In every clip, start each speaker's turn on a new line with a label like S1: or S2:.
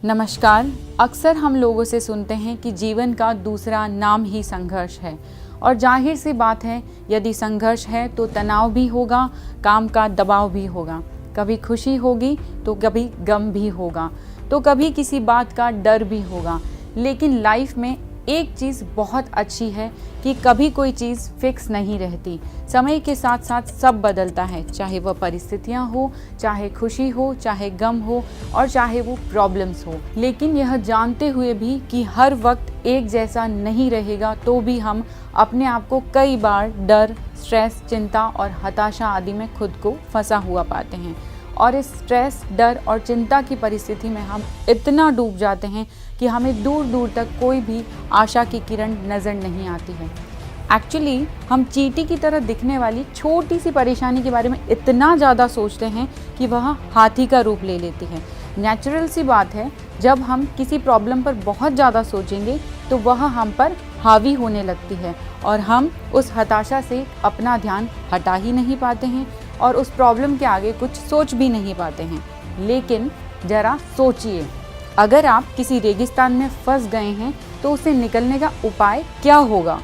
S1: नमस्कार। अक्सर हम लोगों से सुनते हैं कि जीवन का दूसरा नाम ही संघर्ष है और जाहिर सी बात है, यदि संघर्ष है तो तनाव भी होगा, काम का दबाव भी होगा, कभी खुशी होगी तो कभी गम भी होगा, तो कभी किसी बात का डर भी होगा। लेकिन लाइफ में एक चीज़ बहुत अच्छी है कि कभी कोई चीज़ फिक्स नहीं रहती। समय के साथ साथ सब बदलता है, चाहे वह परिस्थितियाँ हो, चाहे खुशी हो, चाहे गम हो और चाहे वो प्रॉब्लम्स हो। लेकिन यह जानते हुए भी कि हर वक्त एक जैसा नहीं रहेगा, तो भी हम अपने आप को कई बार डर, स्ट्रेस, चिंता और हताशा आदि में खुद को फंसा हुआ पाते हैं। और इस स्ट्रेस, डर और चिंता की परिस्थिति में हम इतना डूब जाते हैं कि हमें दूर दूर तक कोई भी आशा की किरण नज़र नहीं आती है। एक्चुअली हम चींटी की तरह दिखने वाली छोटी सी परेशानी के बारे में इतना ज़्यादा सोचते हैं कि वह हाथी का रूप ले लेती है। नेचुरल सी बात है, जब हम किसी प्रॉब्लम पर बहुत ज़्यादा सोचेंगे तो वह हम पर हावी होने लगती है और हम उस हताशा से अपना ध्यान हटा ही नहीं पाते हैं और उस प्रॉब्लम के आगे कुछ सोच भी नहीं पाते हैं। लेकिन ज़रा सोचिए, अगर आप किसी रेगिस्तान में फंस गए हैं तो उसे निकलने का उपाय क्या होगा?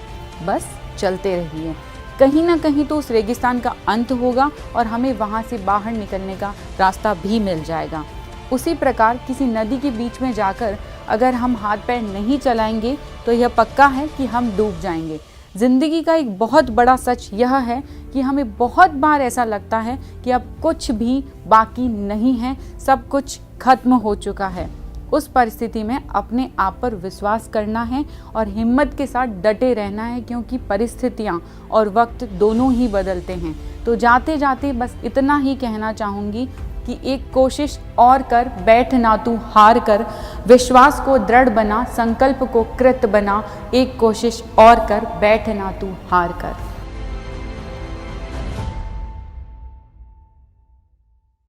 S1: बस चलते रहिए, कहीं ना कहीं तो उस रेगिस्तान का अंत होगा और हमें वहाँ से बाहर निकलने का रास्ता भी मिल जाएगा। उसी प्रकार किसी नदी के बीच में जाकर अगर हम हाथ पैर नहीं चलाएंगे तो यह पक्का है कि हम डूब जाएंगे। ज़िंदगी का एक बहुत बड़ा सच यह है कि हमें बहुत बार ऐसा लगता है कि अब कुछ भी बाकी नहीं है, सब कुछ खत्म हो चुका है। उस परिस्थिति में अपने आप पर विश्वास करना है और हिम्मत के साथ डटे रहना है, क्योंकि परिस्थितियाँ और वक्त दोनों ही बदलते हैं। तो जाते जाते बस इतना ही कहना चाहूँगी कि एक कोशिश और कर, बैठ ना तू हार कर, विश्वास को दृढ़ बना, संकल्प को कृत बना। एक कोशिश और कर, बैठ ना तू हार कर।